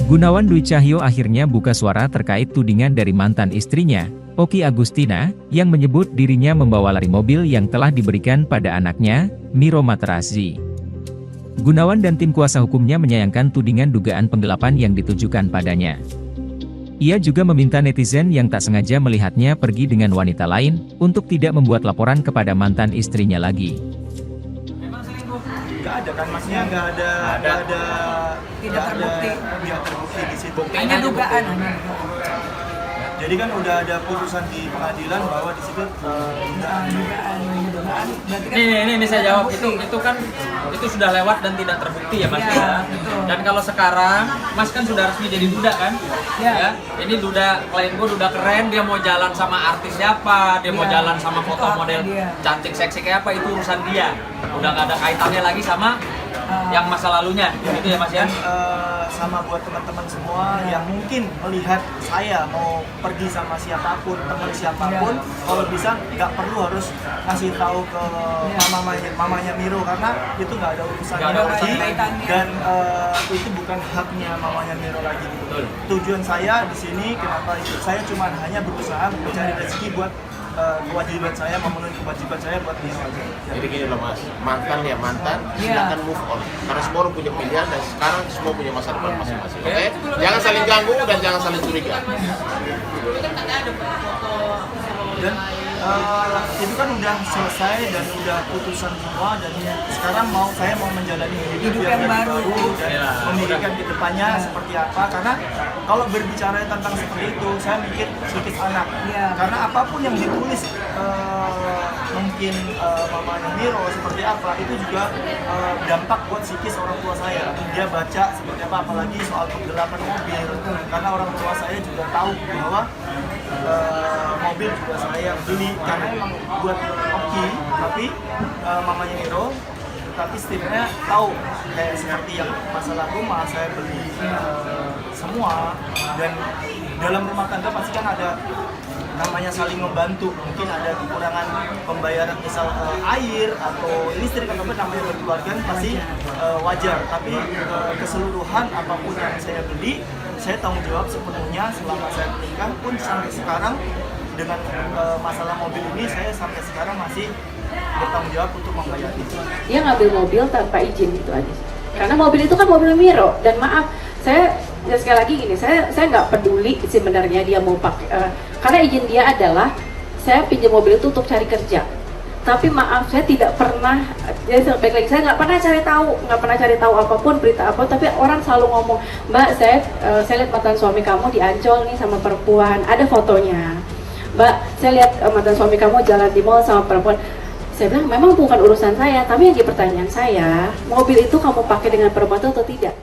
Gunawan Dwi Cahyo akhirnya buka suara terkait tudingan dari mantan istrinya, Oki Agustina, yang menyebut dirinya membawa lari mobil yang telah diberikan pada anaknya, Miro Materazzi. Gunawan dan tim kuasa hukumnya menyayangkan tudingan dugaan penggelapan yang ditujukan padanya. Ia juga meminta netizen yang tak sengaja melihatnya pergi dengan wanita lain, untuk tidak membuat laporan kepada mantan istrinya lagi. Nggak ada kan, maksudnya nggak ada, tidak terbukti di situ. hanya dugaan. Jadi kan udah ada putusan di pengadilan bahwa di situ dugaan. Berarti kan Ini saya jawab, itu sudah lewat dan tidak terbukti ya Mas ya. Betul. Dan kalau sekarang Mas kan sudah resmi jadi duda kan? Ya. Ini duda, klien gue duda keren, dia mau jalan sama artis siapa, dia mau Ya. jalan sama foto Itu model dia. cantik seksi kayak apa, itu urusan dia. Udah nggak ada kaitannya lagi sama yang masa lalunya, gitu ya Mas ya? sama buat teman-teman semua yang mungkin melihat saya mau pergi sama siapapun, teman siapapun, kalau bisa nggak perlu harus ngasih tahu ke mamanya Miro, karena itu nggak ada urusannya Nggak ada lagi, kaitannya. dan itu bukan haknya mamanya Miro lagi. Betul. Tujuan saya di sini kenapa itu, saya cuma hanya berusaha mencari rezeki buat kewajiban saya, memenuhi kewajiban saya buat Miro aja. Jadi gini loh Mas, mantan ya mantan, Iya. silakan move on. Karena semua orang punya pilihan dan sekarang semua punya masa depan Iya. masing-masing. Oke? Jangan saling ganggu dan jangan saling curiga. Dan itu kan udah selesai dan udah putusan semua, dan sekarang saya mau menjalani hidup yang baru dan Ya, memikirkan ke depannya seperti apa, karena kalau berbicara tentang seperti itu saya mikir psikis anak. Ya. Karena apapun yang ditulis mungkin mamanya Miro seperti apa, itu juga dampak buat psikis orang tua saya. Dia baca seperti apa, apalagi soal penggelapan mobil, karena orang tua saya juga tahu bahwa mobil juga saya beli karena emang buat Oki, tapi mamanya Miro, tapi setidaknya tahu kayak seperti yang masalah rumah saya beli semua, dan dalam rumah tangga pasti kan ada namanya saling membantu. Mungkin ada kekurangan pembayaran misal air atau listrik atau apa, namanya berkeluarga pasti wajar, tapi keseluruhan apapun yang saya beli saya tanggung jawab sepenuhnya selama saya menikah pun. Sampai sekarang dengan masalah mobil ini saya sampai sekarang masih bertanggung jawab untuk membayar itu. Dia ngambil mobil tanpa izin itu aja. Karena mobil itu kan mobil Miro, dan maaf, saya sekali lagi gini, saya nggak peduli sebenarnya dia mau pakai, karena izin dia adalah saya pinjam mobil itu untuk cari kerja. Tapi maaf, saya tidak pernah, baik lagi, saya nggak pernah cari tahu apapun, berita apa, tapi orang selalu ngomong, Mbak, saya lihat mantan suami kamu di Ancol nih sama perempuan, ada fotonya. Mbak, saya lihat mantan suami kamu jalan di mall sama perempuan. Saya bilang, memang bukan urusan saya, tapi yang jadi pertanyaan saya, mobil itu kamu pakai dengan perempuan itu atau tidak?